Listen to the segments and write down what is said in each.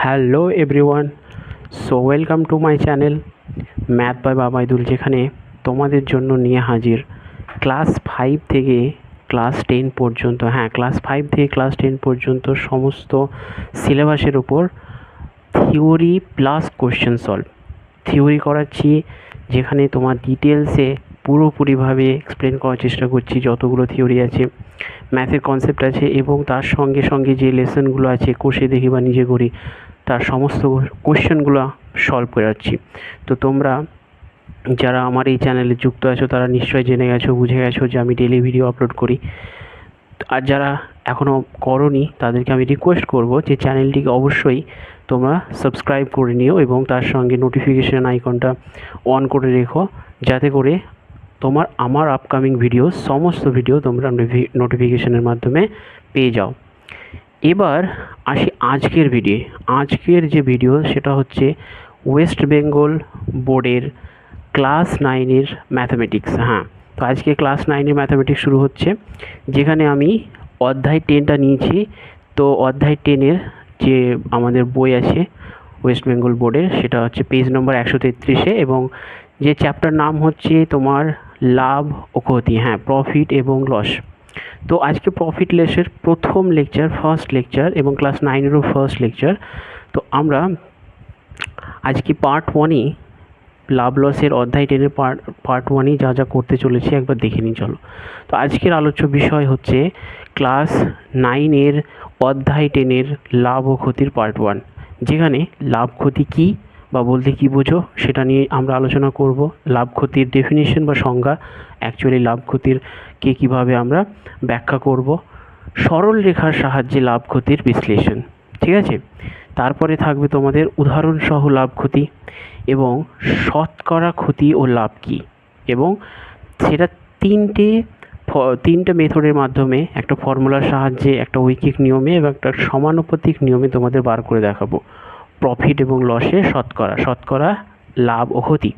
Hello everyone, so welcome to my channel math by বাবাইদুল, যেখানে তোমাদের জন্য নিয়ে হাজির ক্লাস 5 থেকে ক্লাস 10 পর্যন্ত, ক্লাস 5 থেকে ক্লাস 10 পর্যন্ত সমস্ত সিলেবাসের উপর theory plus question solve theory করাচ্ছি, যেখানে তোমার ডিটেলসে পুরোপুরিভাবে এক্সপ্লেন করার চেষ্টা করছি যতগুলো থিওরি আছে, ম্যাথের কনসেপ্ট আছে এবং তার সঙ্গে সঙ্গে যে লেসনগুলো আছে কষে দেখি বা নিজে করি তার সমস্ত কোশ্চেনগুলো সলভ করে যাচ্ছি। তো তোমরা যারা আমার এই চ্যানেলে যুক্ত আছো তারা নিশ্চয়ই জেনে গেছো, বুঝে গেছো যে আমি ডেলি ভিডিও আপলোড করি। আর যারা এখনও করোনি তাদেরকে আমি রিকোয়েস্ট করব যে চ্যানেলটিকে অবশ্যই তোমরা সাবস্ক্রাইব করে নিও এবং তার সঙ্গে নোটিফিকেশান আইকনটা অন করে রেখো, যাতে করে তোমার আমার আপকামিং ভিডিও সমস্ত ভিডিও তোমরা নোটিফিকেশানের মাধ্যমে পেয়ে যাও। এবার আসি আজকের যে ভিডিও সেটা হচ্ছে ওয়েস্ট বেঙ্গল বোর্ডের ক্লাস 9-এর ম্যাথামেটিক্স। তো আজকে ক্লাস 9-এর ম্যাথামেটিক্স শুরু হচ্ছে, যেখানে আমি অধ্যায় 10টা নিয়েছি। তো অধ্যায় 10-এর যে আমাদের বই আছে ওয়েস্ট বেঙ্গল বোর্ডের, সেটা হচ্ছে পেজ নম্বর 133-এ, এবং যে চ্যাপ্টার নাম হচ্ছে তোমার লাভ ও ক্ষতি, প্রফিট এবং লস। তো আজকে প্রফিট লসের প্রথম লেকচার, ফার্স্ট লেকচার, এবং ক্লাস 9-এরও ফার্স্ট লেকচার। তো আমরা আজকে পার্ট 1-ই লাভ লসের অধ্যায় 10-এর পার্ট 1-ই যা যা করতে চলেছি একবার দেখে নিই চলো। তো আজকের আলোচ্য বিষয় হচ্ছে ক্লাস 9-এর অধ্যায় 10-এর লাভ ও ক্ষতির পার্ট 1, যেখানে লাভ ক্ষতি কী বা বলতে কী বোঝো সেটা নিয়ে আমরা আলোচনা করব। লাভ ক্ষতির ডেফিনিশন বা সংজ্ঞা, অ্যাকচুয়ালি লাভ ক্ষতির কে কীভাবে আমরা ব্যাখ্যা করব, সরল রেখার সাহায্যে লাভ ক্ষতির বিশ্লেষণ, ঠিক আছে। তারপরে থাকবে তোমাদের উদাহরণসহ লাভ ক্ষতি এবং শতকরা ক্ষতি ও লাভ কী, এবং সেটা তিনটে মেথডের মাধ্যমে, একটা ফর্মুলার সাহায্যে, একটা ঐকিক নিয়মে এবং একটা সমানুপাতিক নিয়মে তোমাদের বার করে দেখাবো প্রফিট এবং লসে শতকরা লাভ ও ক্ষতি।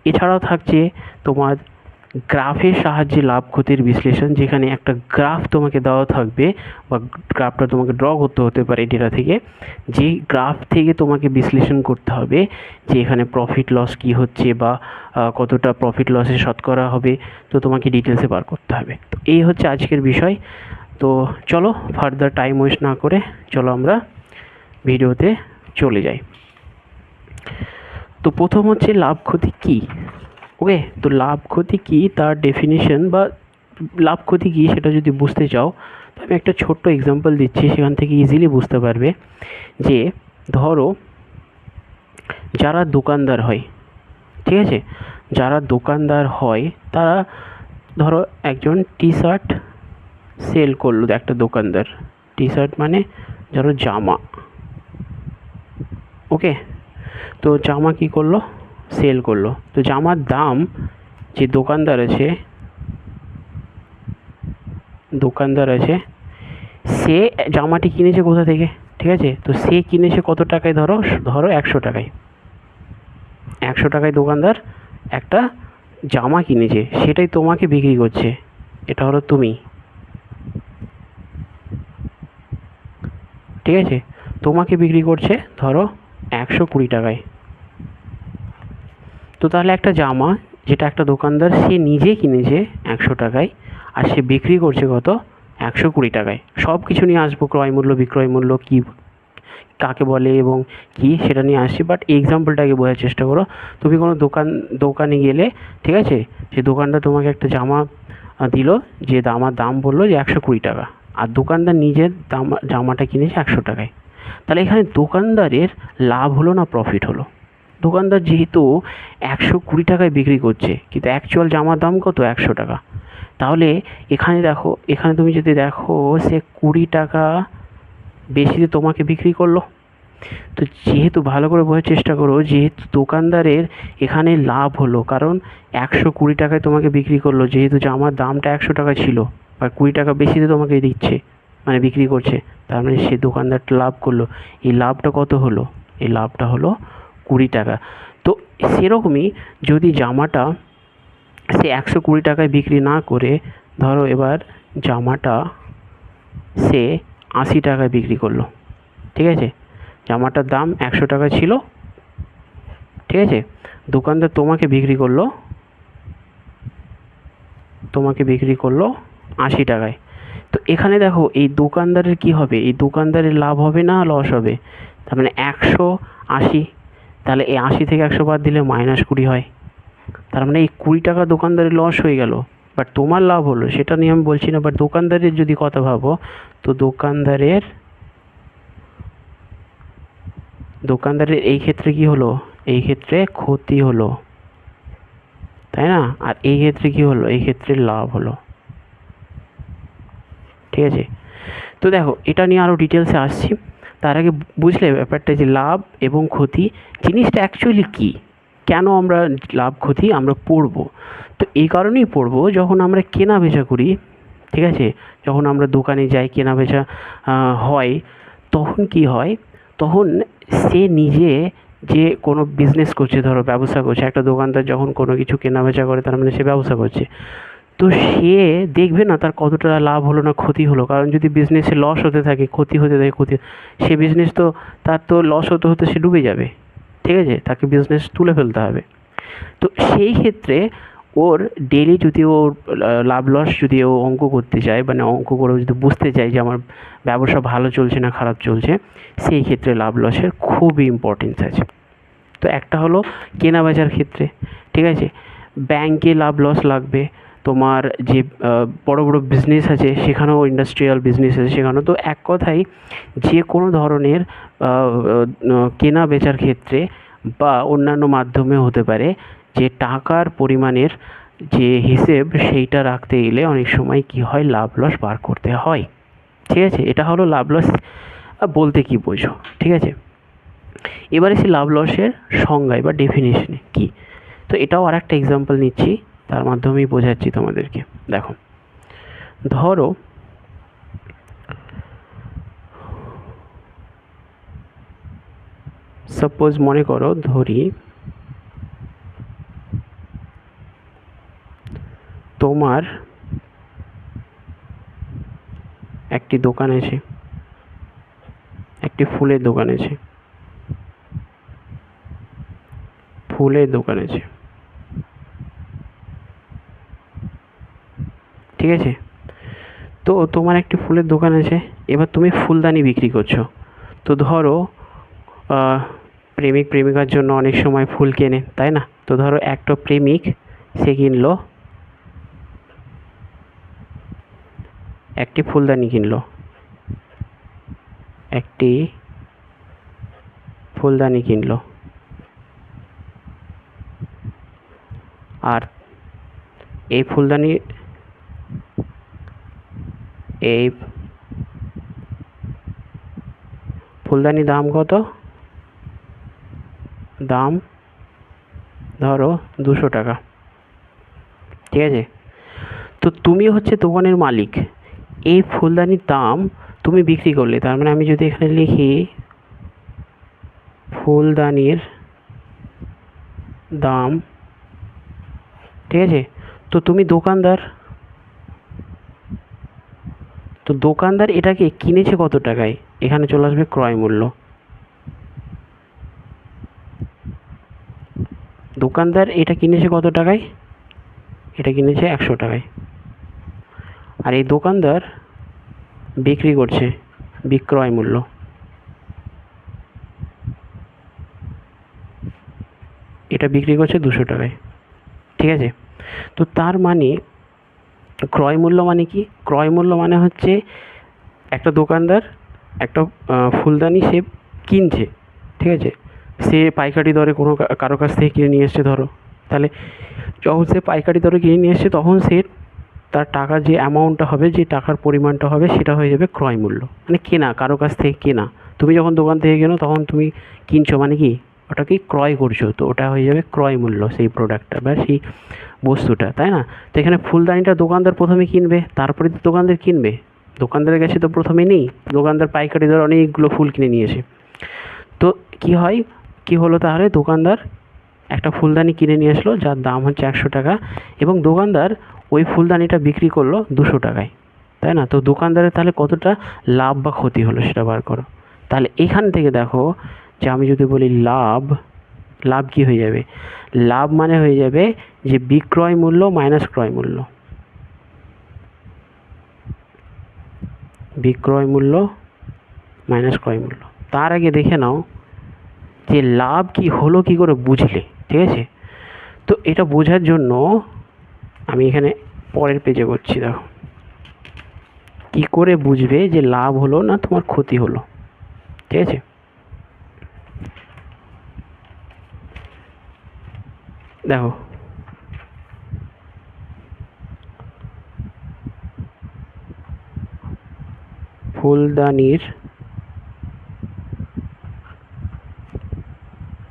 এছাড়াও থাকছে তোমার গ্রাফের সাহায্যে লাভ ক্ষতির বিশ্লেষণ, যেখানে একটা গ্রাফ তোমাকে দেওয়া থাকবে বা গ্রাফটা তোমাকে ড্র করতে হতে পারে ডেটা থেকে, যে গ্রাফ থেকে তোমাকে বিশ্লেষণ করতে হবে যে এখানে প্রফিট লস কী হচ্ছে বা কতটা প্রফিট লসে শতকরা হবে, তো তোমাকে ডিটেলসে বার করতে হবে। তো এই হচ্ছে আজকের বিষয়। তো চলো ফার্দার টাইম ওয়েস্ট না করে চলো আমরা ভিডিওতে চলে যাই। তো প্রথম হচ্ছে লাভ ক্ষতি কী। ওকে, তো লাভ ক্ষতি কী তার ডেফিনিশন বা লাভ ক্ষতি কী সেটা যদি বুঝতে চাও তো আমি একটা ছোট্ট এক্সাম্পল দিচ্ছি, সেখান থেকে ইজিলি বুঝতে পারবে। যে ধরো যারা দোকানদার হয়, ঠিক আছে, যারা দোকানদার হয় তারা ধরো একজন টি শার্ট সেল করলো, একটা দোকানদার, টি শার্ট মানে ধরো জামা, ওকে, তো জামা কী করলো, সেল করলো। তো জামার দাম যে দোকানদার আছে সে জামাটি কিনেছে কোথা থেকে, ঠিক আছে, তো সে কিনেছে কত টাকায়, ধরো 100 টাকায়। 100 টাকায় দোকানদার একটা জামা কিনেছে, সেটাই তোমাকে বিক্রি করছে, এটা হলো তুমি, ঠিক আছে, তোমাকে বিক্রি করছে ধরো 120 টাকায়। তো তাহলে একটা জামা যেটা একটা দোকানদার সে নিজে কিনেছে 100 টাকায় আর সে বিক্রি করছে কত, 120 টাকায়। সব কিছু নিয়ে আসবো, ক্রয় মূল্য, বিক্রয় মূল্য কী কাকে বলে এবং কি সেটা নিয়ে আসছি, বাট এই এক্সাম্পলটাকে বোঝার চেষ্টা করো। তুমি কোনো দোকানে গেলে, ঠিক আছে, সে দোকানদার তোমাকে একটা জামা দিল, যে আমার দাম বললো যে 120 টাকা, আর দোকানদার নিজের জামাটা কিনেছে 100 টাকায়। তাহলে এখানে দোকানদারের লাভ হলো না প্রফিট হলো? দোকানদার যেহেতু 120 টাকায় বিক্রি করছে, কিন্তু অ্যাকচুয়াল জামার দাম কত, 100 টাকা। তাহলে এখানে তুমি যদি দেখো সে 20 টাকা বেশিতে তোমাকে বিক্রি করলো। তো যেহেতু ভালো করে বোঝার চেষ্টা করো, যেহেতু দোকানদারের এখানে লাভ হলো, কারণ 120 টাকায় তোমাকে বিক্রি করলো, যেহেতু জামার দামটা 100 টাকা ছিল আর 20 টাকা বেশিতে তোমাকে দিচ্ছে, মানে বিক্রি করছে, তার মানে সে দোকানদারটা লাভ করলো। এই লাভটা কত হলো, এই লাভটা হলো 20 টাকা। তো সেরকমই যদি জামাটা সে 120 টাকায় বিক্রি না করে, ধরো এবার জামাটা সে 80 টাকায় বিক্রি করলো, ঠিক আছে, জামাটার দাম 100 টাকা ছিল, ঠিক আছে, দোকানদার তোমাকে বিক্রি করলো 80 টাকায়। তো এখানে দেখো এই দোকানদারের কি হবে, এই দোকানদারের লাভ হবে না লস হবে? তার মানে 180, তাহলে এই 80 থেকে 100 বাদ দিলে -20 হয়। তার মানে এই 20 টাকা দোকানদারের লস হয়ে গেল, বাট তোমার লাভ হলো, সেটা নিয়ে আমি বলছি না। বাট দোকানদারের যদি কথা ভাবো, তো দোকানদারের এই ক্ষেত্রে কি হলো, এই ক্ষেত্রে ক্ষতি হলো, তাই না? আর এই ক্ষেত্রে কি হলো, এই ক্ষেত্রে লাভ হলো, ঠিক আছে। তো দেখো এটা নিয়ে আরও ডিটেলসে আসছি। তার আগে বুঝলে ব্যাপারটা যে লাভ এবং ক্ষতি জিনিসটা অ্যাকচুয়ালি কী, কেন আমরা লাভ ক্ষতি আমরা পড়বো? তো এই কারণেই পড়বো, যখন আমরা কেনা বেচা করি, ঠিক আছে, যখন আমরা দোকানে যাই কেনা বেচা হয়, তখন কি হয়, তখন সে নিজে যে কোনো বিজনেস করছে, ধরো ব্যবসা করছে, একটা দোকানদার যখন কোনো কিছু কেনা বেচা করে তার মানে সে ব্যবসা করছে। তো সে দেখবে না তার কতটা লাভ হলো না ক্ষতি হলো, কারণ যদি বিজনেসে লস হতে থাকে, ক্ষতি হতে থাকে, সে বিজনেস তো তার তো লস হতে হতে সে ডুবে যাবে, ঠিক আছে, তাকে বিজনেস তুলে ফেলতে হবে। তো সেই ক্ষেত্রে ওর ডেইলি যদি ওর লাভ লস যদি ও অঙ্ক করতে চায়, মানে অঙ্ক করে যদি বুঝতে চায় যে আমার ব্যবসা ভালো চলছে না খারাপ চলছে, সেই ক্ষেত্রে লাভ লসের খুবই ইম্পর্টেন্স আছে। তো একটা হলো কেনা বেচার ক্ষেত্রে, ঠিক আছে, ব্যাংকে লাভ লস লাগবে, তোমার যে বড় বড় বিজনেস আছে সেখানেও, ইন্ডাস্ট্রিয়াল বিজনেস আছে সেখানেও। তো এক কথায় যে কোনো ধরনের কেনা বেচার ক্ষেত্রে বা অন্যান্য মাধ্যমে হতে পারে, যে টাকার পরিমাণের যে হিসেব সেইটা রাখতে গেলে অনেক সময় কি হয়, লাভ লস বার করতে হয়, ঠিক আছে। এটা হলো লাভ লস বলতে কি বোঝো, ঠিক আছে। এবারে সে লাভ লসের সংজ্ঞায় বা ডেফিনেশনে কী, তো এটাও আর একটা এক্সাম্পল নিচ্ছি, তার মাধ্যমেই বোঝাচ্ছি তোমাদেরকে। দেখো, ধরো সাপোজ মনে করো, ধরি তোমার একটি দোকান আছে, একটি ফুলের দোকান আছে, ঠিক আছে। তো তোমার একটি ফুলের দোকান আছে, এবার তুমি ফুলদানি বিক্রি করছো। তো ধরো প্রেমিক প্রেমিকার জন্য অনেক সময় ফুল কেনে, তাই না? তো ধরো একটা প্রেমিক সে কিনলো একটি ফুলদানি, কিনলো, আর এই ফুলদানির দাম কত? দাম ধরো 200 টাকা, ঠিক আছে। তো তুমি হচ্ছে দোকানের মালিক, এই ফুলদানির দাম তুমি বিক্রি করলে, তার মানে আমি যদি এখানে লিখি ফুলদানির দাম, ঠিক আছে। তো তুমি দোকানদার এটাকে কিনেছে কত টাকায়, এখানে চলে আসবে ক্রয় মূল্য। দোকানদার এটা কিনেছে কত টাকায়, এটা কিনেছে 100 টাকায়, আর এই দোকানদার বিক্রি করছে বিক্রয় মূল্য, এটা বিক্রি করছে 200 টাকায়, ঠিক আছে। তো তার মানে ক্রয় মূল্য মানে কি, ক্রয় মূল্য মানে হচ্ছে একটা দোকানদার একটা ফুলদানি সে কিনছে, ঠিক আছে, সে পাইকারি দরে কোনো কারো কাছ থেকে কিনে নিয়ে এসছে ধরো, তাহলে যখন সে পাইকারি দরে কিনে নিয়ে এসছে তখন সে তার টাকা যে অ্যামাউন্টটা হবে, যে টাকার পরিমাণটা হবে, সেটা হয়ে যাবে ক্রয় মূল্য, মানে কেনা, কারো কাছ থেকে কেনা। তুমি যখন দোকান থেকে কেনো তখন তুমি কিনছো মানে কি, ওটাকেই ক্রয় করছো, তো ওটা হয়ে যাবে ক্রয় মূল্য সেই প্রোডাক্টটা বা সেই বস্তুটা, তাই না? তো এখানে ফুলদানিটা দোকানদার প্রথমে কিনবে, তারপরে তো দোকানদার কিনবে, দোকানদারের কাছে তো প্রথমে নেই, দোকানদার পাইকারি দরে অনেকগুলো ফুল কিনে নিয়েছে। তো কি হলো তাহলে, দোকানদার একটা ফুলদানি কিনে নিয়ে আসলো যার দাম হচ্ছে 100 টাকা, এবং দোকানদার ওই ফুলদানিটা বিক্রি করলো 200 টাকায়, তাই না? তো দোকানদারের তাহলে কতটা লাভ বা ক্ষতি হলো সেটা বার করো। তাহলে এখান থেকে দেখো যে আমি যদি বলি লাভ, লাভ কি হয়ে যাবে? লাভ মানে হয়ে যাবে যে বিক্রয় মূল্য মাইনাস ক্রয় মূল্য, বিক্রয় মূল্য মাইনাস ক্রয় মূল্য। তার আগে দেখে নাও যে লাভ কি হলো কি করে বুঝলে, ঠিক আছে? তো এটা বোঝার জন্য আমি এখানে পরের পেজে করছি। দেখো কি করে বুঝবে যে লাভ হলো না তোমার ক্ষতি হলো, ঠিক আছে? দেখো ফুলদানির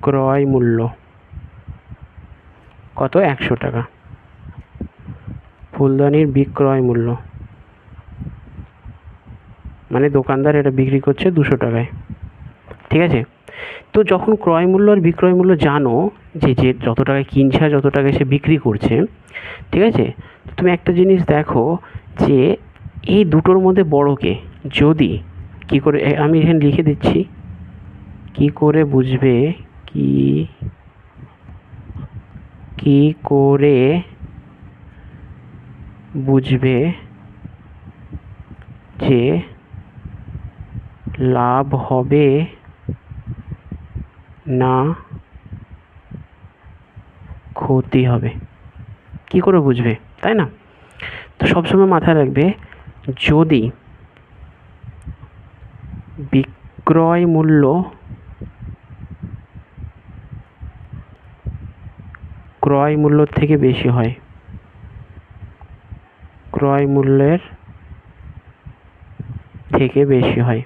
ক্রয় মূল্য কত? 100 টাকা। ফুলদানির বিক্রয় মূল্য মানে দোকানদার এটা বিক্রি করছে 200 টাকায়, ঠিক আছে? তো যখন ক্রয় মূল্য আর বিক্রয় মূল্য জানো যে যে যত টাকায় কিনছে আর যত টাকায় সে বিক্রি করছে, ঠিক আছে? তুমি একটা জিনিস দেখো যে এই দুটোর মধ্যে বড় কে? যদি কি করে আমি এখানে লিখে দিচ্ছি, কি করে বুঝবে, কি করে বুঝবে যে লাভ হবে না ক্ষতি হবে? কি করে বুঝবে, তাই না? তো সবসময় মাথায় রাখবে যদি বিক্রয় মূল্য ক্রয় মূল্যর থেকে বেশি হয়, ক্রয় মূল্যের থেকে বেশি হয়,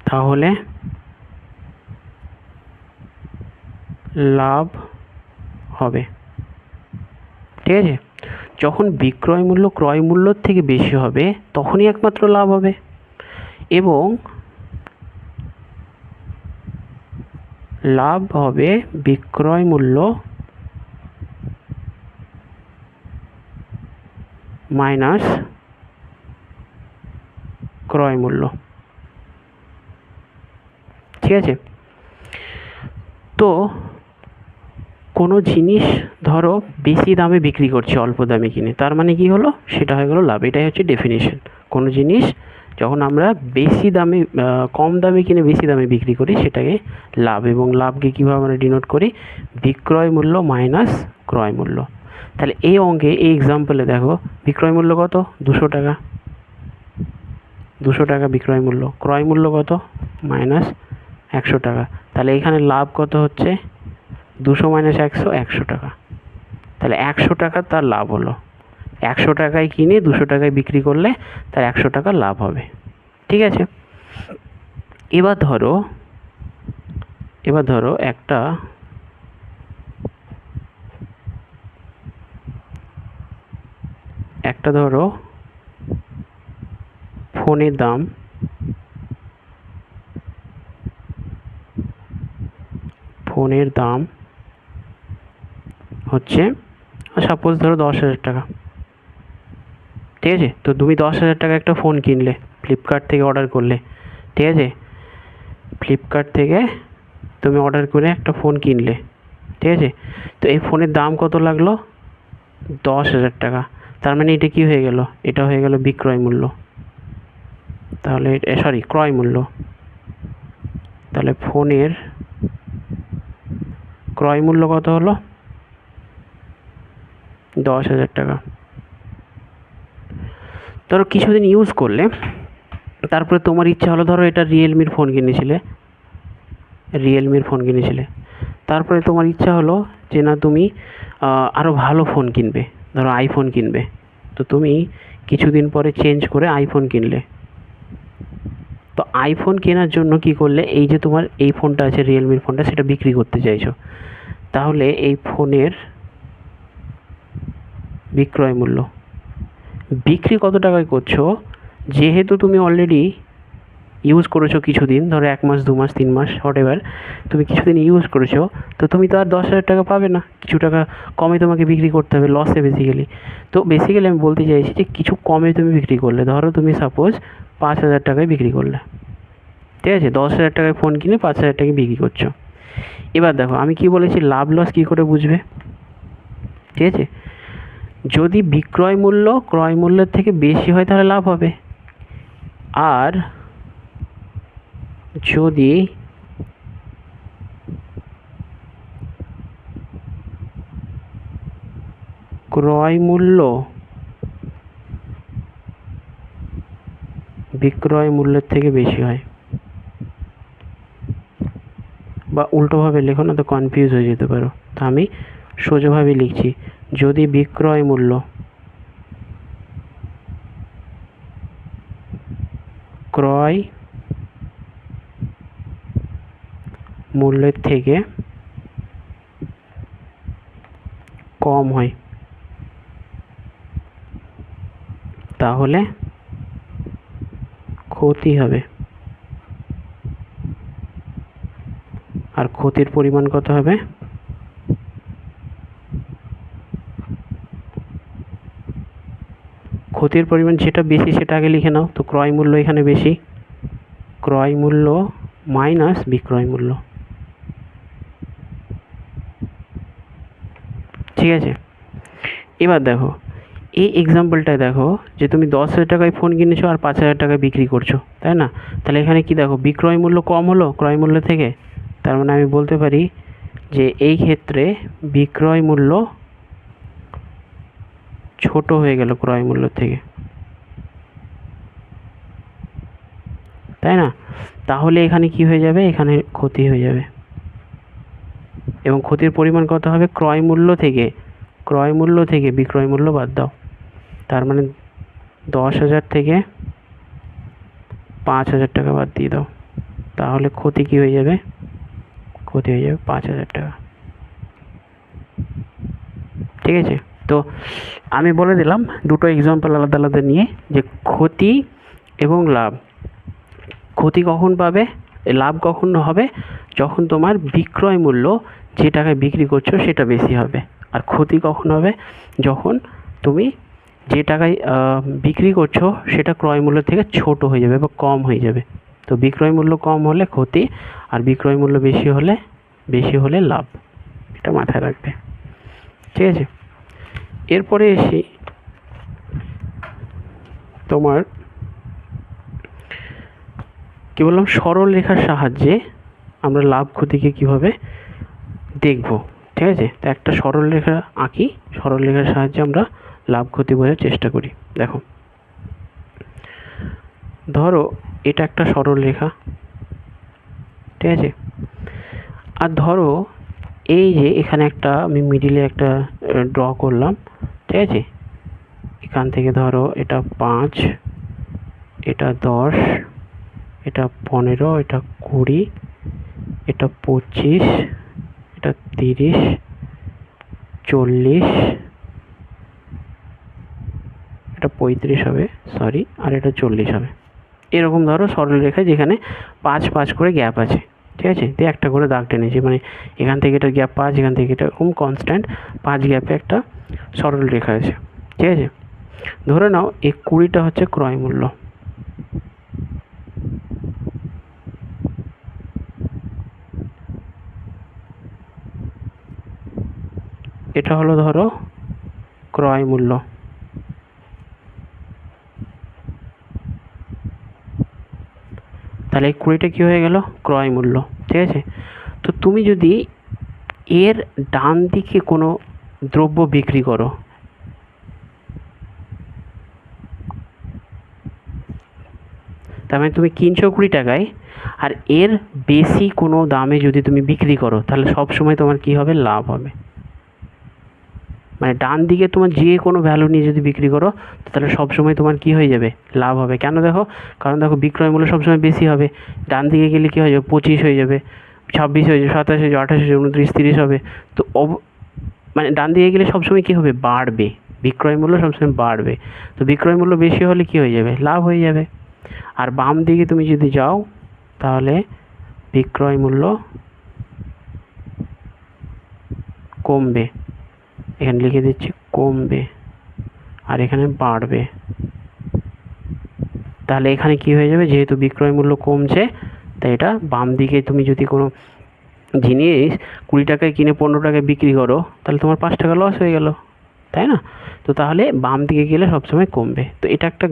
তাহলে লাভ হবে, ঠিক আছে? যখন বিক্রয় মূল্য ক্রয় মূল্যর থেকে বেশি হবে তখনই একমাত্র লাভ হবে, এবং লাভ হবে বিক্রয় মূল্য মাইনাস ক্রয় মূল্য, ঠিক আছে? তো কোনো জিনিস ধরো বেশি দামে বিক্রি করছে অল্প দামে কিনে, তার মানে কি হলো? সেটা হয়ে গেলো লাভ। এটাই হচ্ছে ডেফিনিশন। কোনো জিনিস যখন আমরা বেশি দামে কম দামে কিনে বেশি দামে বিক্রি করি সেটাকে লাভ, এবং লাভকে কীভাবে আমরা ডিনোট করি? বিক্রয় মূল্য মাইনাস ক্রয় মূল্য। তাহলে এই অঙ্কে এই এক্সাম্পলে দেখো বিক্রয় মূল্য কত? 200 টাকা, 200 টাকা বিক্রয় মূল্য, ক্রয় মূল্য কত? মাইনাস 100 টাকা। তাহলে এখানে লাভ কত হচ্ছে? 200 মাইনাস 100, 100 টাকা। তাহলে 100 টাকা তার লাভ হলো। 100 টাকায় কিনে 200 টাকায় বিক্রি করলে তার 100 টাকা লাভ হবে, ঠিক আছে? এবার ধরো একটা ধরো ফোনের দাম হচ্ছে সাপোজ ধরো 10,000 টাকা, ঠিক আছে? তো তুমি 10,000 টাকা একটা ফোন কিনলে, ফ্লিপকার্ট থেকে অর্ডার করলে, ঠিক আছে? ফ্লিপকার্ট থেকে তুমি অর্ডার করে একটা ফোন কিনলে, ঠিক আছে? তো এই ফোনের দাম কত লাগলো? 10,000 টাকা। তার মানে এটা কি হয়ে গেল? এটা হয়ে গেল বিক্রয় মূল্য, তাহলে সরি ক্রয় মূল্য। তাহলে ফোনের ক্রয় মূল্য কত হলো? 10,000 টাকা। ধরো কিছুদিন ইউজ করলে, তারপরে তোমার ইচ্ছা হলো, ধরো এটা রিয়েলমির ফোন কিনেছিলে, তারপরে তোমার ইচ্ছা হলো যে না তুমি আরও ভালো ফোন কিনবে, ধরো আইফোন কিনবে। তো তুমি কিছুদিন পরে চেঞ্জ করে আইফোন কিনলে। তো আইফোন কেনার জন্য কি করলে? এই যে তোমার এই ফোনটা আছে রিয়েলমির ফোনটা, সেটা বিক্রি করতে চাইছো, তাহলে এই ফোনের বিক্রয় মূল্য বিক্রি কত টাকায় করছো? যেহেতু তুমি অলরেডি ইউজ করেছো কিছুদিন, ধরো 1 মাস 2 মাস 3 মাস হোয়াটএভার, তুমি কিছুদিন ইউজ করেছো, তো তুমি তো আর 10,000 টাকা পাবে না, কিছু টাকা কমে তোমাকে বিক্রি করতে হবে, লসে বেসিক্যালি। তো বেসিক্যালি আমি বলতে চাইছি যে কিছু কমে তুমি বিক্রি করলে, ধরো তুমি সাপোজ 5,000 টাকায় বিক্রি করলে, ঠিক আছে, 10,000 টাকায় ফোন কিনে 5,000 টাকায় বিক্রি করছো। এবার দেখো আমি কি বলেছি, লাভ লস কী করে বুঝবে, ঠিক আছে, যদি বিক্রয় মূল্য ক্রয় মূল্যের থেকে বেশি হয় তাহলে লাভ হবে, আর যদি ক্রয় মূল্য বিক্রয় মূল্যের থেকে বেশি হয়, বা উল্টোভাবে লেখো না তো কনফিউজ হয়ে যেতে পারো, তা আমি সোজাভাবে লিখছি, যদি বিক্রয় মূল্য ক্রয় মূল্যের থেকে কম হয় তাহলে ক্ষতি হবে, আর ক্ষতির পরিমাণ কত হবে, ক্ষতির পরিমাণ যেটা বেশি সেটা আগে লিখে নাও, তো ক্রয় মূল্য এখানে বেশি, ক্রয় মূল্য মাইনাস বিক্রয় মূল্য, ঠিক আছে। এবার দেখো এই এক্সাম্পলটায় দেখো যে তুমি 10,000 টাকায় ফোন কিনেছো আর 5,000 টাকায় বিক্রি করছো, তাই না, তাহলে এখানে কি দেখো বিক্রয় মূল্য কম হলো ক্রয় মূল্য থেকে, তার মানে আমি বলতে পারি যে এই ক্ষেত্রে বিক্রয় মূল্য ছোট হয়ে গেল ক্রয় মূল্য থেকে, তাই না, তাহলে এখানে কি হয়ে যাবে, এখানে ক্ষতি হয়ে যাবে, এবং ক্ষতির পরিমাণ কত হবে, ক্রয় মূল্য থেকে বিক্রয় মূল্য বাদ দাও, তার মানে 10,000 থেকে 5,000 টাকা বাদ দিয়ে দাও, তাহলে ক্ষতি কি হয়ে যাবে, ক্ষতি হয়ে যাবে 5,000 টাকা, ঠিক আছে। তো আমি বলে দিলাম দুটো এক্সাম্পল আলাদা আলাদা নিয়ে, যে ক্ষতি এবং লাভ, ক্ষতি কখন পাবে, লাভ কখন হবে, যখন তোমার বিক্রয় মূল্য যে টাকায় বিক্রি করছো সেটা বেশি হবে, আর ক্ষতি কখন হবে, যখন তুমি যে টাকায় বিক্রি করছো সেটা ক্রয় মূল্য থেকে ছোট হয়ে যাবে বা কম হয়ে যাবে। তো বিক্রয় মূল্য কম হলে ক্ষতি, আর বিক্রয় মূল্য বেশি হলে লাভ, এটা মাথায় রাখবে, ঠিক আছে। এরপরে এসে তোমার কী বললাম, সরল রেখার সাহায্যে আমরা লাভ ক্ষতিকে কীভাবে দেখব, ঠিক আছে, তো একটা সরল রেখা আঁকি, সরল রেখার সাহায্যে আমরা লাভ ক্ষতি বোঝার চেষ্টা করি। দেখো ধরো এটা একটা সরল রেখা, ঠিক আছে, আর ধরো এই যে এখানে একটা আমি মিডিলে একটা ড্র করলাম, ঠিক আছে, এখান থেকে ধরো এটা 5, এটা 10, এটা 15, এটা 20, এটা 25, এটা 30, 40, এটা 35 হবে, সরি, আর এটা 40 হবে, এরকম ধরো সরল রেখা যেখানে 5 করে গ্যাপ আছে, ঠিক আছে, দিয়ে একটা করে দাগ টেনেছি, মানে এখান থেকে এটা গ্যাপ 5, এখান থেকে এটা এরকম কনস্ট্যান্ট 5 গ্যাপে একটা সরল রেখা আছে, ঠিক আছে। ধরে নাও এই 20টা হচ্ছে ক্রয় মূল্য, এটা হলো ধরো ক্রয় মূল্য, তাহলে এই 20টা কী হয়ে গেল, ক্রয় মূল্য, ঠিক আছে। তো তুমি যদি এর ডান দিকে কোনো দ্রব্য বিক্রি করো, তার মানে তুমি কিনছো 20 টাকায়, আর এর বেশি কোনো দামে যদি তুমি বিক্রি করো তাহলে সব সময় তোমার কি হবে, লাভ হবে, মানে ডান দিকে তোমার যে কোনো ভ্যালু নিয়ে যদি বিক্রি করো তাহলে সব সময় তোমার কি হয়ে যাবে, লাভ হবে। কেন দেখো, কারণ দেখো বিক্রয় মূল্য সবসময় বেশি হবে, ডান দিকে গেলে কী হয়ে যাবে, 25 হয়ে যাবে, 26 হয়ে যাবে, 27 হয়ে যাবে, 28 হয়ে যাবে, 29, 30 হবে। তো মানে ডান দিকে গেলে সবসময় কী হবে, বাড়বে, বিক্রয় মূল্য সবসময় বাড়বে। তো বিক্রয় মূল্য বেশি হলে কী হয়ে যাবে, লাভ হয়ে যাবে, আর বাম দিকে তুমি যদি যাও তাহলে বিক্রয় মূল্য কমবে, এখানে লিখে দিচ্ছি কমবে, আর এখানে বাড়বে। তাহলে এখানে কি হয়ে যাবে, যেহেতু বিক্রয় মূল্য কমছে তাই এটা বাম দিকে তুমি যদি কোনো জিনিস 20 টাকায় কিনে 15 টাকায় বিক্রি করো তাহলে তোমার 5 টাকা লস হয়ে গেল, তাই না? তো তাহলে বাম দিকে গেলে সবসময় কমবে। তো এটা একটা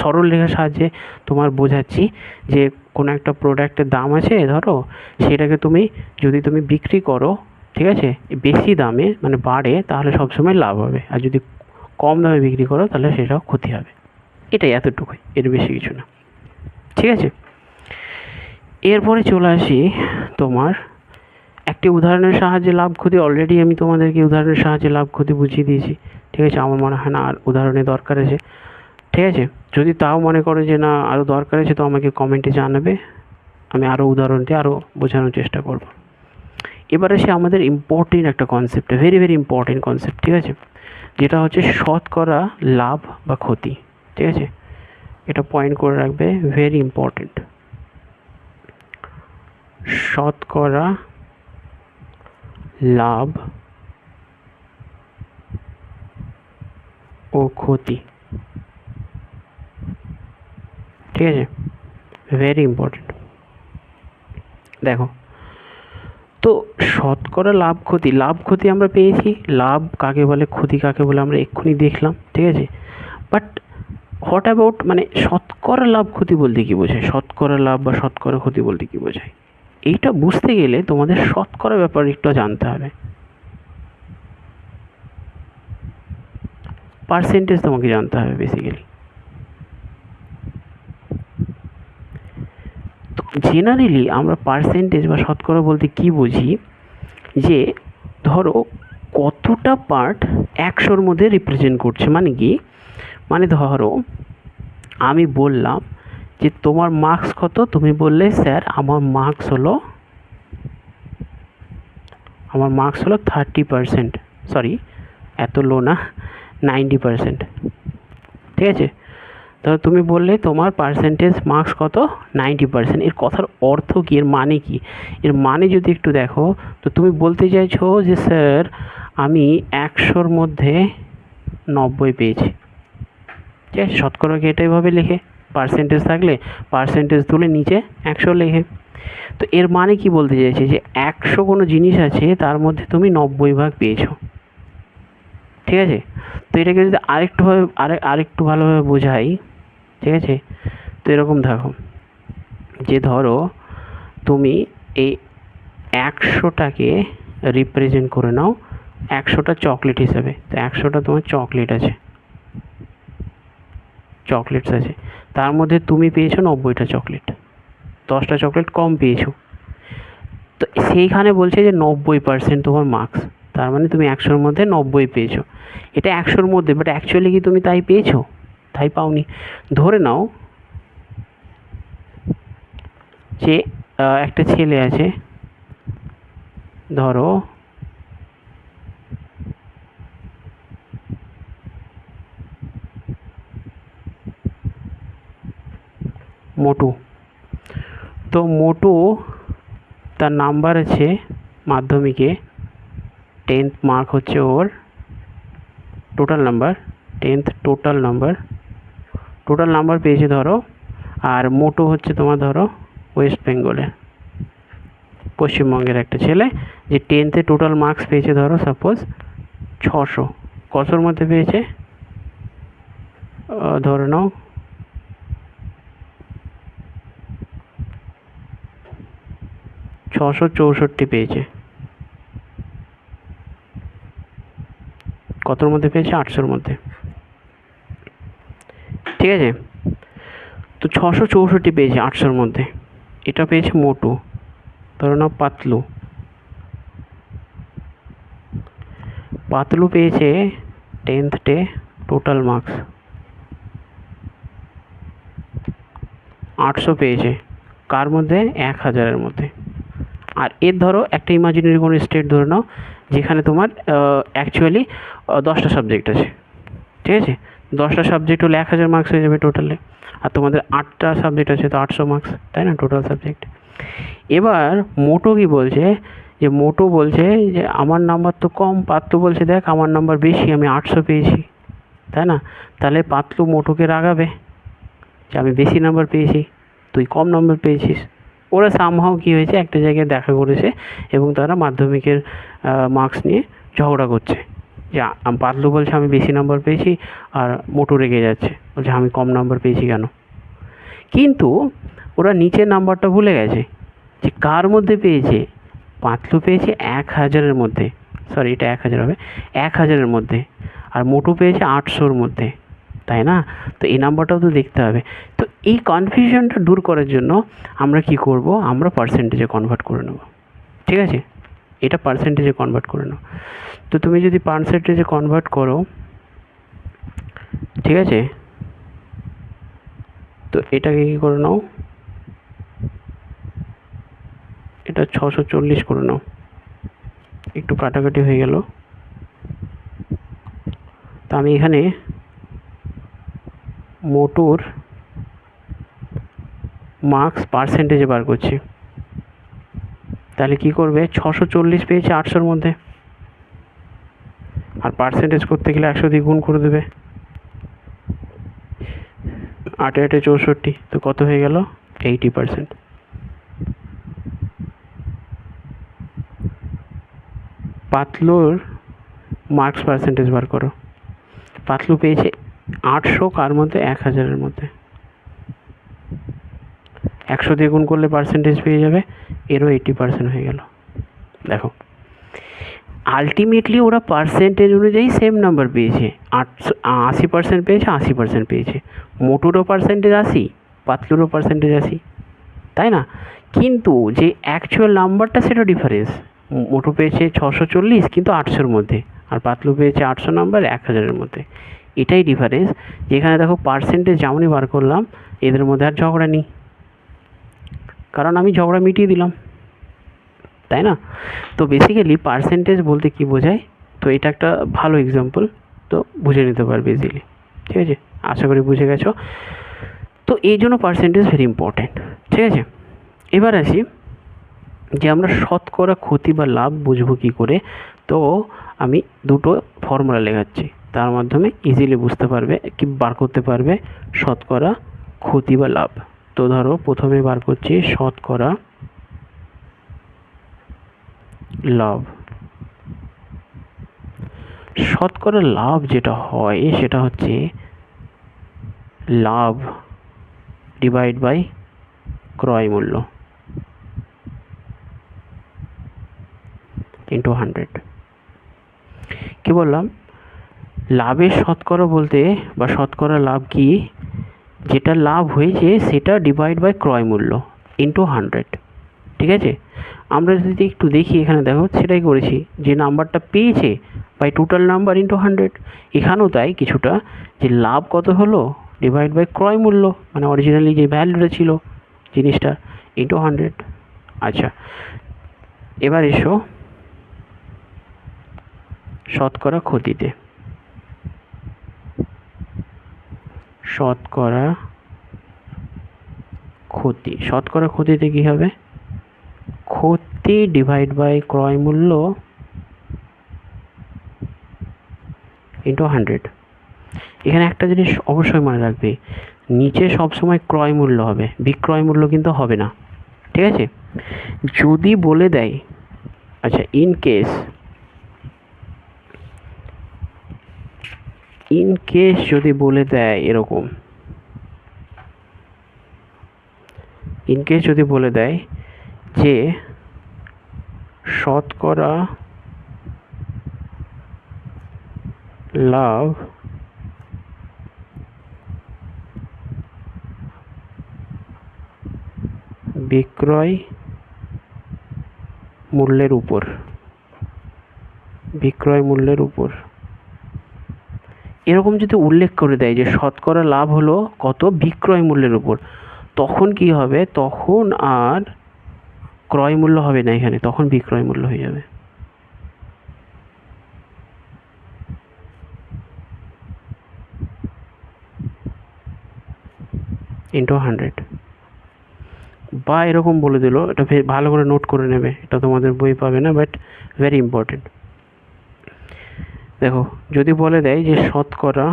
সরল রেখার সাহায্যে তোমার বোঝাচ্ছি যে কোনো একটা প্রোডাক্টের দাম আছে ধরো, সেটাকে তুমি যদি তুমি বিক্রি করো, ঠিক আছে, বেশি দামে মানে বাড়ে, তাহলে সবসময় লাভ হবে, আর যদি কম দামে বিক্রি করো তাহলে সেটাও ক্ষতি হবে। এটাই, এতটুকুই, এর বেশি কিছু না, ঠিক আছে? এরপরে চলে আসি তোমার একটি উদাহরণের সাহায্যে লাভ ক্ষতি। অলরেডি আমি তোমাদেরকে উদাহরণের সাহায্যে লাভ ক্ষতি বুঝিয়ে দিয়েছি, ঠিক আছে? আমার মনে হয় না আর উদাহরণের দরকার আছে, ঠিক আছে? যদি তাও মনে করো যে না আরও দরকার আছে তো আমাকে কমেন্টে জানাবে, আমি আরও উদাহরণ দিয়ে আরও বোঝানোর চেষ্টা করব। এবার আসি আমাদের ইম্পর্টেন্ট একটা concept, very very important concept, ঠিক আছে? যেটা হচ্ছে শতকরা লাভ বা ক্ষতি, ঠিক আছে? এটা পয়েন্ট করে রাখবে, ভেরি ইম্পর্টেন্ট। শতকরা লাভ ও ক্ষতি, ঠিক আছে? Very important. দেখো, তো শতকরা লাভ ক্ষতি, লাভ ক্ষতি আমরা পেয়েছি, লাভ কাকে বলে ক্ষতি কাকে বলে আমরা এক্ষুনি দেখলাম, ঠিক আছে? বাট হোয়াট অ্যাবাউট মানে শতকরা লাভ ক্ষতি বলতে কী বোঝায়, শতকরা লাভ বা শতকরা ক্ষতি বলতে কী বোঝায়, এইটা বুঝতে গেলে তোমাদের শতকরা ব্যাপার একটু জানতে হবে। পার্সেন্টেজ তোমাকে জানতে হবে বেসিক্যালি। তো জেনারেলি আমরা পার্সেন্টেজ বা শতকরা বলতে কী বুঝি, যে ধরো কতটা পার্ট 100-র মধ্যে রিপ্রেজেন্ট করছে। মানে কি, মানে ধরো আমি বললাম যে তোমার মার্কস কত, তুমি বললে স্যার আমার মার্কস হলো 30%, সরি এত লো না, 90%, ঠিক আছে? তাহলে তুমি বললে তোমার পার্সেন্টেজ মার্কস কত, 90%। এর কথার অর্থ কী, এর মানে কি? এর মানে যদি একটু দেখো, তো তুমি বলতে চাইছো যে স্যার আমি 100-র মধ্যে 90 পেয়েছি, ঠিক আছে? শতকরাকে এটাইভাবে লেখে, পার্সেন্টেজ থাকলে পার্সেন্টেজ তুলে নিচে 100 লেখে। তো এর মানে কি বলতে চাইছে, যে 100 কোনো জিনিস আছে তার মধ্যে তুমি 90 ভাগ পেয়েছো, ঠিক আছে? তো এটাকে যদি আরেকটু ভালোভাবে বোঝাই, ঠিক আছে? তো এরকম দেখো, যে ধরো তুমি এই 100টাকে রিপ্রেজেন্ট করে নাও 100টা চকলেট হিসাবে। তো 100টা তোমার চকলেটস আছে, তার মধ্যে তুমি পেয়েছো 90টা চকলেট, 10টা চকলেট কম পেয়েছো। তো সেইখানে বলছে যে 90% তোমার মার্কস, তার মানে তুমি 100-র মধ্যে 90 পেয়েছো। এটা 100-র মধ্যে, বাট অ্যাকচুয়ালি কি তুমি তাই পেয়েছো? তাই পাওনি। ধরে নাও যে একটা ছেলে আছে, ধরো মোটু। তো মোটু তার নাম্বার আছে মাধ্যমিকে 10th মার্ক হচ্ছে ওর total number, 10th total number পেয়েছে ধরো। আর মোটু হচ্ছে তোমার ধরো ওয়েস্ট বেঙ্গলের, পশ্চিমবঙ্গের একটা ছেলে, যে 10th টোটাল মার্কস পেয়েছে ধরো সাপোজ 600। কতর মধ্যে পেয়েছে, ধরে নাও 664 পেয়েছে। কতর মধ্যে পেয়েছে, 800-র মধ্যে, ঠিক আছে? তো 664 পেয়েছে 800-র মধ্যে, এটা পেয়েছে মোটু। ধরো নাও পাতলু পেয়েছে 10th টোটাল মার্কস 800 পেয়েছে, কার মধ্যে, 1000-এর মধ্যে। আর এর ধরো একটা ইমাজিনারি কোনো স্টেট ধরে নাও যেখানে তোমার অ্যাকচুয়ালি 10টা সাবজেক্ট আছে, ঠিক আছে? 10টা সাবজেক্ট হলে 1000 মার্কস হয়ে যাবে টোটালে। আর তোমাদের 8টা সাবজেক্ট আছে, তো 800 মার্কস, তাই না, টোটাল সাবজেক্ট। এবার মোটো কি বলছে, যে মোটো বলছে যে আমার নাম্বার তো কম, পাতলু বলছে দেখ আমার নাম্বার বেশি, আমি 800 পেয়েছি, তাই না। তাহলে পাতলু মোটোকে রাগাবে যে আমি বেশি নাম্বার পেয়েছি, তুই কম নাম্বার পেয়েছিস। ওরা সামহাও কী হয়েছে, একটা জায়গায় দেখা করেছে এবং তারা মাধ্যমিকের মার্কস নিয়ে ঝগড়া করছে, যে পাতলু বলছে আমি বেশি নাম্বার পেয়েছি, আর মোটু রেগে যাচ্ছে, বলছে আমি কম নাম্বার পেয়েছি কেন। কিন্তু ওরা নিচের নাম্বারটা ভুলে গেছে, যে কার মধ্যে পেয়েছে। পাতলু পেয়েছে 1000-এর মধ্যে, সরি এটা 1000 হবে, 1000-এর মধ্যে, আর মোটু পেয়েছে 800-র মধ্যে, তাই না। তো এই নাম্বারটাও তো দেখতে হবে। তো এই কনফিউশনটা দূর করার জন্য আমরা কি করব, আমরা পার্সেন্টেজে কনভার্ট করে নেব, ঠিক আছে। এটা পার্সেন্টেজে কনভার্ট করে নাও। তো তুমি যদি পার্সেন্টেজে কনভার্ট করো, ঠিক আছে, তো এটাকে কী করে নাও, এটা 640 করে নাও, একটু কাটাকাটি হয়ে গেল। তো আমি এখানে মোটুর মার্কস পার্সেন্টেজে বার করছি। তাহলে কি করবে, 640 পেয়েছে 800-র মধ্যে, আর পার্সেন্টেজ করতে গেলে 100 দিয়ে গুণ করে দেবে, 8 8 64, তো কত হয়ে গেল, 80%। পাতলুর মার্কস পার্সেন্টেজ বার করো। পাতলু পেয়েছে 800 কার মধ্যে, 1000-এর মধ্যে, 100 দিয়ে গুণ করলে পার্সেন্টেজ পেয়ে যাবে, এরও 80% হয়ে গেল। দেখো আলটিমেটলি ওরা পার্সেন্টেজ অনুযায়ী সেম নাম্বার পেয়েছে, 80% পেয়েছে, 80% পেয়েছে। মোটুরও পার্সেন্টেজ 80, পাতলুরও পার্সেন্টেজ 80, তাই না। কিন্তু যে অ্যাকচুয়াল নাম্বারটা সেটা ডিফারেন্স, মোটু পেয়েছে 640 কিন্তু 800-র মধ্যে, আর পাতলু পেয়েছে 800 নাম্বার 1000-এর মধ্যে। এটাই ডিফারেন্স, যেখানে দেখো পার্সেন্টেজ যেমনই বার করলাম, এদের মধ্যে আর ঝগড়া নেই, কারণ আমি ঝগড়া মিটিয়ে দিলাম, তাই না। তো বেসিক্যালি পার্সেন্টেজ বলতে কি বোঝায়, তো এটা একটা ভালো এক্সাম্পল, তো বুঝে নিতে পারবে ইজিলি, ঠিক আছে, আশা করি বুঝে গেছো। তো এই জন্য পার্সেন্টেজ ভেরি ইম্পর্ট্যান্ট, ঠিক আছে। এবার আসি যে আমরা শতকরা ক্ষতি বা লাভ বুঝবো কী করে। তো আমি দুটো ফর্মুলা লেখাচ্ছি, তার মাধ্যমে ইজিলি বুঝতে পারবে, কি বার করতে পারবে শতকরা ক্ষতি বা লাভ। তো ধরো প্রথমে বার করছি শতকরা লাভ। শতকরা লাভ যেটা হয় সেটা হচ্ছে লাভ ডিভাইড বাই ক্রয় মূল্য ইন্টু 100। কী বললাম, লাভের শতকরা বলতে বা শতকরা লাভ কি, যেটা লাভ হয়েছে সেটা ডিভাইড বাই ক্রয় মূল্য ইন্টু 100, ঠিক আছে। আমরা যদি একটু দেখি এখানে দেখো সেটাই করেছি, যে নাম্বারটা পেয়েছে বাই টোটাল নাম্বার ইন্টু 100। এখানেও তাই কিছুটা, যে লাভ কত হলো ডিভাইড বাই ক্রয় মূল্য, মানে অরিজিনালি যে ভ্যালুটা ছিল জিনিসটা, ইন্টু 100। আচ্ছা, এবার এসো শতকরা ক্ষতিতে। শতকরা ক্ষতি, শতকরা ক্ষতিতে কী হবে, ক্ষতি ডিভাইড বাই ক্রয় মূল্য ইন্টু 100। এখানে একটা জিনিস অবশ্যই মনে রাখবে, নিচে সবসময় ক্রয় মূল্য হবে, বিক্রয় মূল্য কিন্তু হবে না, ঠিক আছে। যদি বলে দেয়, আচ্ছা ইন কেস যদি বলে দেয় এরকম, ইন কেস যদি বলে দেয় যে শতকরা লাভ বিক্রয় মূল্যের উপর, বিক্রয় মূল্যের উপর এরকম যদি উল্লেখ করে দেয় যে শতকরা লাভ হলো কত বিক্রয় মূল্যের উপর, তখন কি হবে, তখন আর ক্রয় মূল্য হবে না এখানে, তখন বিক্রয় মূল্য হয়ে যাবে। ইন্টু 100, বা এরকম বলে দিল, এটা ভালো করে নোট করে নেবে, এটা তোমাদের বই পাবে না, বাট ভেরি ইম্পর্টেন্ট। দেখো যদি বলে দেয় যে শতকরা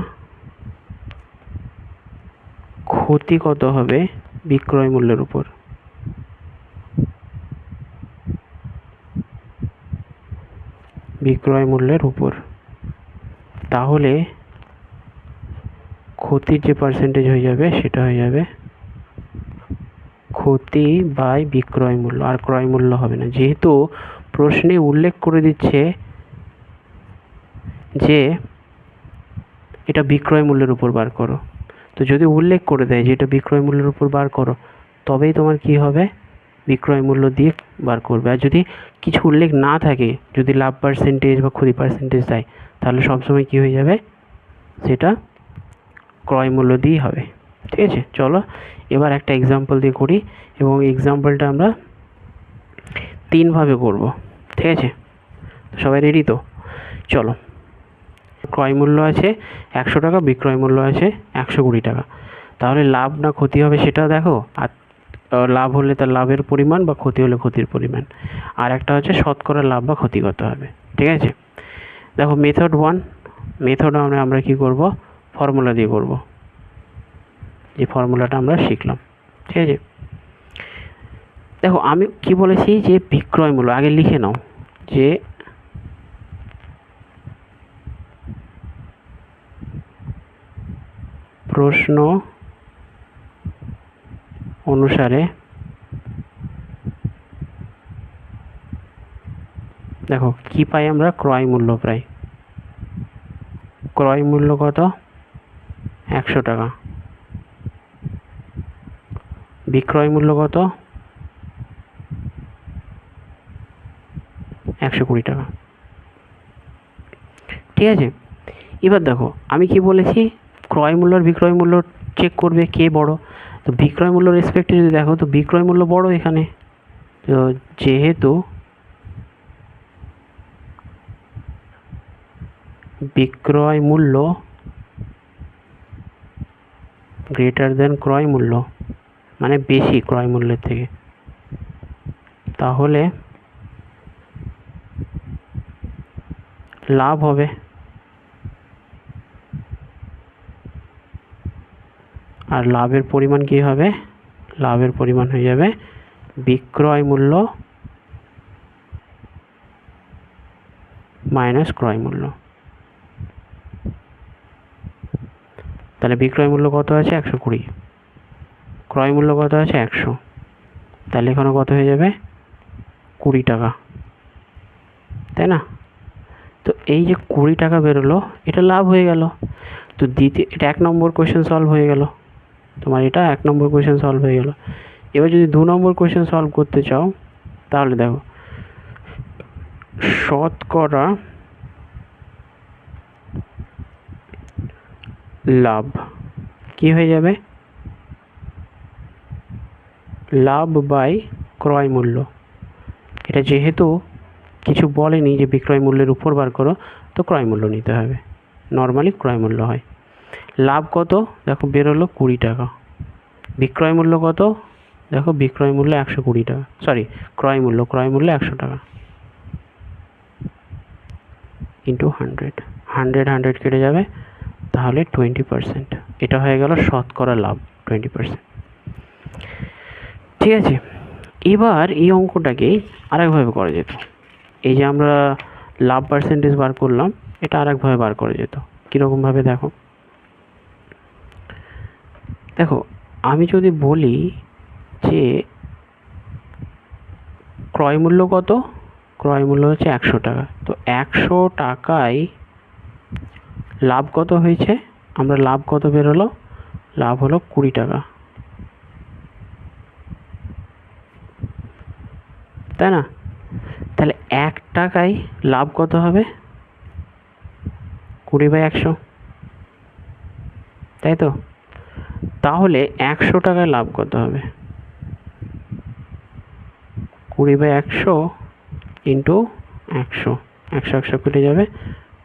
ক্ষতি কত হবে বিক্রয় মূল্যের উপর, বিক্রয় মূল্যের উপর, তাহলে ক্ষতির যে পার্সেন্টেজ হয়ে যাবে সেটা হয়ে যাবে ক্ষতি বাই বিক্রয় মূল্য, আর ক্রয় মূল্য হবে না, যেহেতু প্রশ্নে উল্লেখ করে দিচ্ছে যে এটা বিক্রয় মূল্যের উপর বার করো। তো যদি উল্লেখ করে দেয় যে এটা বিক্রয় মূল্যের উপর বার করো, তবেই তোমার কি হবে, বিক্রয় মূল্য দিয়ে বার করবে। আর যদি কিছু উল্লেখ না থাকে, যদি লাভ পার্সেন্টেজ বা ক্ষতি পার্সেন্টেজ দেয়, তাহলে সবসময় কি হয়ে যাবে, সেটা ক্রয় মূল্য দিয়েই হবে। ঠিক আছে, চলো এবার একটা এক্সাম্পল দিয়ে করি, এবং এক্সাম্পলটা আমরা 3 ভাবে করব। ঠিক আছে, সবাই রেডি তো? চলো, ক্রয় মূল্য আছে 100 টাকা, বিক্রয় মূল্য আছে 120 টাকা, তাহলে লাভ না ক্ষতি হবে সেটা দেখো। আর লাভ হলে তার লাভের পরিমাণ, বা ক্ষতি হলে ক্ষতির পরিমাণ। আর একটা হচ্ছে শতকরা লাভ বা ক্ষতি কত হবে। ঠিক আছে, দেখো মেথড 1, মেথড আমরা কি করব, ফর্মুলা দিয়ে করব, যে ফর্মুলাটা আমরা শিখলাম। ঠিক আছে, দেখো আমি কি বলেছি, যে বিক্রয় মূল্য আগে লিখে নাও, যে প্রশ্ন অনুসারে দেখো কি পাই আমরা, ক্রয় মূল্য প্রায়, ক্রয় মূল্য কত, 100 টাকা, বিক্রয় মূল্য কত, 120 টাকা। ঠিক আছে, এবার দেখো আমি কি বলেছি, ক্রয় মূল্য আর বিক্রয় মূল্য চেক করবে কে বড়। তো বিক্রয় মূল্য রেসপেক্টে যদি দেখো, তো বিক্রয় মূল্য বড় এখানে, তো যেহেতু বিক্রয় মূল্য গ্রেটার দেন ক্রয় মূল্য, মানে বেশি ক্রয় মূল্যের থেকে, তাহলে লাভ হবে। আর লাভের পরিমাণ কি হবে, লাভের পরিমাণ হয়ে যাবে বিক্রয় মূল্য মাইনাস ক্রয় মূল্য। তাহলে বিক্রয় মূল্য কত আছে, 120, ক্রয় মূল্য কত আছে, 100, তাহলে এখানে কত হয়ে যাবে, 20 টাকা, তাই না? তো এই যে 20 টাকা বেরোলো, এটা লাভ হয়ে গেল। তো এটা 1 নম্বর কোয়েশ্চেন সলভ হয়ে গেল তোমার, এটা 1 নম্বর কোয়েশ্চেন সলভ হয়ে গেল। এবার যদি 2 নম্বর কোয়েশ্চেন সলভ করতে চাও, তাহলে দেখো শতকরা লাভ কি হয়ে যাবে, লাভ বাই ক্রয় মূল্য। এটা যেহেতু কিছু বলেনি যে বিক্রয় মূল্যের উপর বার করো, তো ক্রয় মূল্য নিতে হবে, নর্মালি ক্রয় মূল্য হয়। লাভ কত, দেখো বেরোলো 20 টাকা, বিক্রয় মূল্য কত, দেখো বিক্রয় মূল্য 120 টাকা, সরি ক্রয় মূল্য 100 টাকা, ইন্টু 100, 100 কেটে যাবে, তাহলে 20%। এটা হয়ে গেল শতকরা লাভ 20%। ঠিক আছে, এবার এই অঙ্কটাকে আরেকভাবে করা যেত। এই যে আমরা লাভ পার্সেন্টেজ বার করলাম, এটা আরেকভাবে বার করা যেত। কীরকমভাবে দেখো, দেখো আমি যদি বলি যে ক্রয় মূল্য কত, ক্রয় মূল্য হচ্ছে 100 টাকা, তো 100 টাকায় লাভ কত হয়েছে, আমরা লাভ কত বেরোলো, লাভ হলো 20 টাকা, তাই না? তাহলে 1 টাকায় লাভ কত হবে, 20/100, তাই তো? তাহলে 100 টাকায় লাভ কত হবে, 20/100 ইন্টু 100, 100 কেটে যাবে,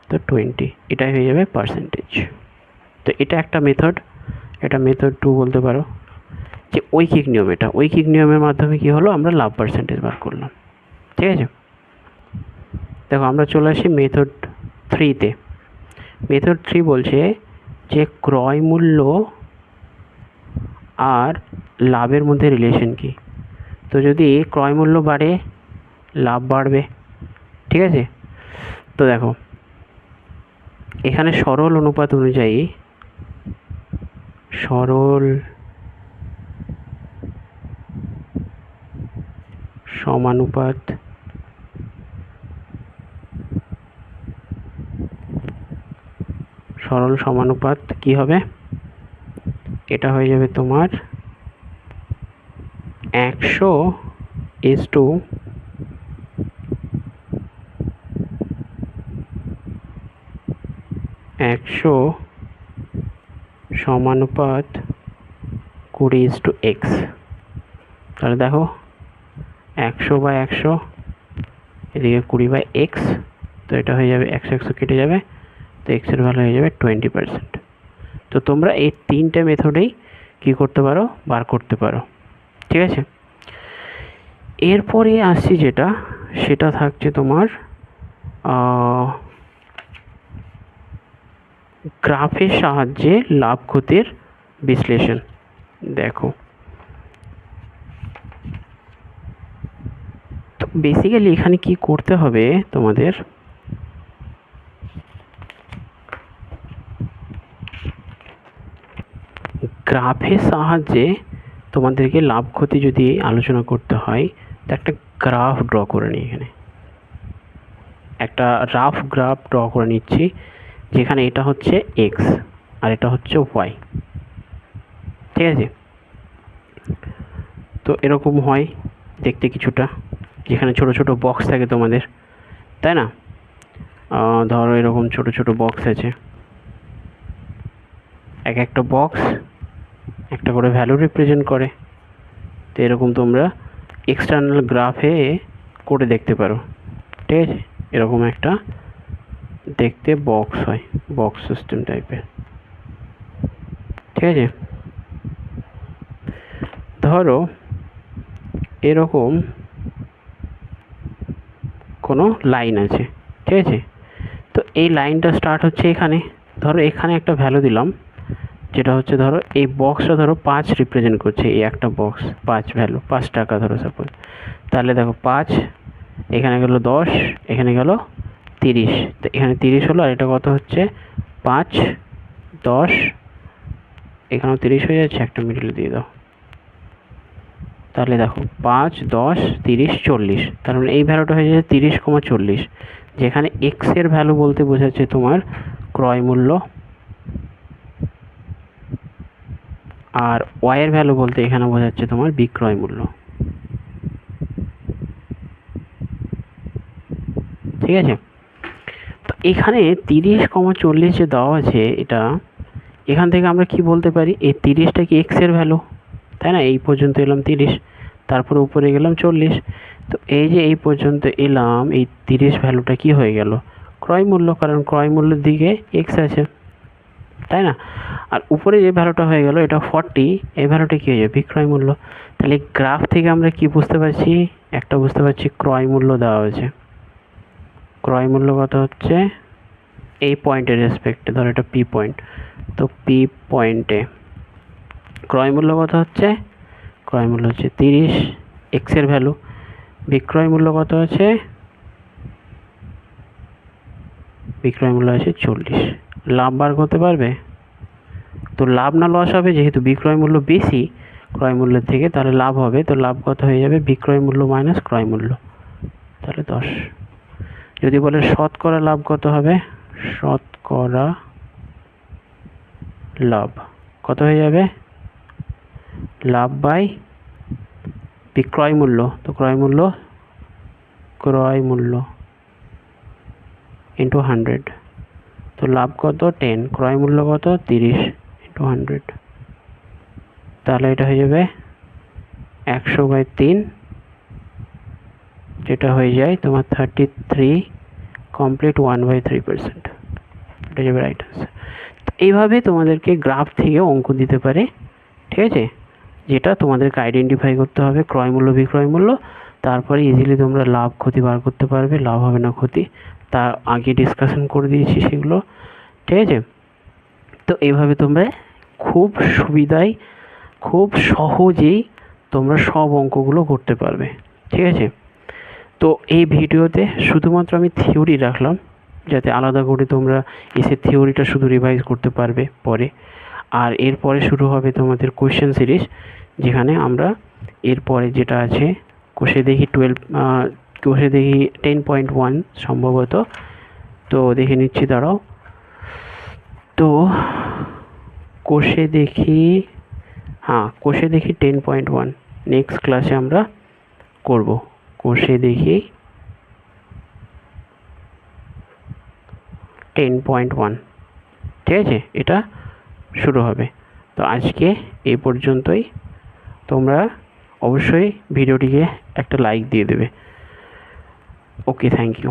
তো 20, এটাই হয়ে যাবে পার্সেন্টেজ। তো এটা একটা মেথড, এটা মেথড 2 বলতে পারো। যে ঐকিক নিয়ম, এটা ঐকিক নিয়মের মাধ্যমে কি হলো, আমরা লাভ পার্সেন্টেজ বার করলাম। ঠিক আছে, দেখো আমরা চলে আসি মেথড 3-তে। মেথড 3 বলছে যে ক্রয় মূল্য আর লাভের মধ্যে রিলেশন কি। তো যদি ক্রয় মূল্য বাড়ে লাভ বাড়বে। ঠিক আছে, তো দেখো এখানে সরল অনুপাত অনুযায়ী, সরল সমানুপাত সরল সমানুপাত কি হবে, এটা হয়ে যাবে তোমার 100:100 সমানুপাত 20:x। তাহলে দেখো 100/100, এদিকে 20/x, তো এটা হয়ে যাবে 100 কেটে যাবে, তো এক্সের ভ্যালু হয়ে যাবে 20%। তো তোমরা এই 3টে মেথডেই কী করতে পারো, বার করতে পারো। ঠিক আছে, এরপরে আসছি যেটা, সেটা থাকছে তোমার গ্রাফের সাহায্যে লাভ ক্ষতির বিশ্লেষণ। দেখো তো বেসিক্যালি এখানে কি করতে হবে তোমাদের, গ্রাফের সাহায্যে তোমাদেরকে লাভ ক্ষতি যদি আলোচনা করতে হয়, তো একটা গ্রাফ ড্র করে নিই। এখানে একটা রাফ গ্রাফ ড্র করে নিচ্ছি, যেখানে এটা হচ্ছে এক্স আর এটা হচ্ছে ওয়াই। ঠিক আছে, তো এরকম হয় দেখতে কিছুটা, যেখানে ছোট ছোট বক্স থাকে তোমাদের, তাই না? ধরো এরকম ছোট ছোট বক্স আছে, এক একটা বক্স একটা করে ভ্যালু রিপ্রেজেন্ট করে। তো এরকম তোমরা এক্সটার্নাল গ্রাফে করে দেখতে পারো। ঠিক আছে, এরকম একটা দেখতে বক্স হয়, বক্স সিস্টেম টাইপের। ঠিক আছে, ধরো এরকম কোনো লাইন আছে। ঠিক আছে, তো এই লাইনটা স্টার্ট হচ্ছে এখানে, ধরো এখানে একটা ভ্যালু দিলাম, যেটা হচ্ছে ধরো এই বক্সটা ধরো 5 রিপ্রেজেন্ট করছে, এই একটা বক্স 5 ভ্যালু, 5 টাকা ধরো সাপোজ। তাহলে দেখো 5, এখানে গেল 10, এখানে গেল 30, তো এখানে 30 হলো, আর এটা কত হচ্ছে 5, 10, এখানেও 30 হয়ে যাচ্ছে, একটা মিডলে দিয়ে দাও। তাহলে দেখো 5, 10, 30, 40, তার মানে এই ভ্যালুটা হয়ে যাচ্ছে 30,40, যেখানে এক্স এর ভ্যালু বলতে বোঝাচ্ছে তোমার ক্রয় মূল্য, আর ওয়াই এর ভ্যালু বলতে এখানে বোঝাচ্ছে তোমার বিক্রয় মূল্য। ঠিক আছে, তো এখানে 30,40 যে দেওয়া আছে, এটা এখান থেকে আমরা কি বলতে পারি, এই 30টা কি এক্স এর ভ্যালু, তাই না? এই পর্যন্ত এলাম 30, তারপরে উপরে গেলাম 40, তো এই যে এই পর্যন্ত এলাম, এই 30 ভ্যালুটা কি হয়ে গেল, ক্রয় মূল্য, কারণ ক্রয় মূল্যের দিকে এক্স আছে, তাই না? আর উপরে যে ভ্যালুটা হয়ে গেল, এটা 40, এই ভ্যালুটা কী হয়ে যাবে, বিক্রয় মূল্য। তাহলে গ্রাফ থেকে আমরা কি বুঝতে পারছি, একটা বুঝতে পারছি ক্রয় মূল্য দেওয়া হয়েছে। ক্রয় মূল্য কত হচ্ছে, এই পয়েন্টের রেসপেক্টে, ধরো এটা পি পয়েন্ট, তো পি পয়েন্টে ক্রয় মূল্য কত হচ্ছে, ক্রয় মূল্য হচ্ছে 30, এক্সের ভ্যালু। বিক্রয় মূল্য কত আছে, বিক্রয় মূল্য আছে 40। লাভ বার করতে পারবে, তো লাভ না লস হবে, যেহেতু বিক্রয় মূল্য বেশি ক্রয় মূল্যের থেকে, তাহলে লাভ হবে। তো লাভ কত হয়ে যাবে, বিক্রয় মূল্য মাইনাস ক্রয় মূল্য, তাহলে 10। যদি বলে শতকরা লাভ কত হবে, শতকরা লাভ কত হয়ে যাবে, লাভ বাই বিক্রয় মূল্য, তো ক্রয় মূল্য ইন্টু 100, তো লাভ কত 10, ক্রয় মূল্য কত 30 ইন্টু 100, তাহলে এটা হয়ে যাবে 100/3, যেটা হয়ে যায় তোমার 33 কমপ্লিট 1/3%, এটা যাবে রাইট আনসার। তো এইভাবে তোমাদেরকে গ্রাফ থেকে অঙ্ক দিতে পারে। ঠিক আছে, যেটা তোমাদেরকে আইডেন্টিফাই করতে হবে, ক্রয় মূল্য বিক্রয় মূল্য। তারপরে ইজিলি তোমরা লাভ ক্ষতি বার করতে পারবে, লাভ হবে না ক্ষতি, তার আগে ডিসকাশন করে দিয়েছি সেগুলো, ঠিক আছে। তো এইভাবে তোমরা খুব সুবিধায়, খুব সহজেই তোমরা সব অঙ্কগুলো করতে পারবে, ঠিক আছে। তো এই ভিডিওতে শুধুমাত্র আমি থিওরি রাখলাম, যাতে আলাদা করে তোমরা এসে থিওরিটা শুধু রিভাইজ করতে পারবে পরে। আর এরপরে শুরু হবে তোমাদের কোয়েশ্চেন সিরিজ, যেখানে আমরা এরপরে যেটা আছে কোষে দেখি 10.1 সম্ভবত। তো দেখে নিচ্ছি, দাঁড়াও। তো কোষে দেখি 10.1 নেক্সট ক্লাসে আমরা করব। কোষে দেখি 10.1, ঠিক আছে, এটা শুরু হবে। তো আজকে এই পর্যন্তই। তোমরা অবশ্যই ভিডিওটিকে একটা লাইক দিয়ে দেবে। ওকে, থ্যাংক ইউ।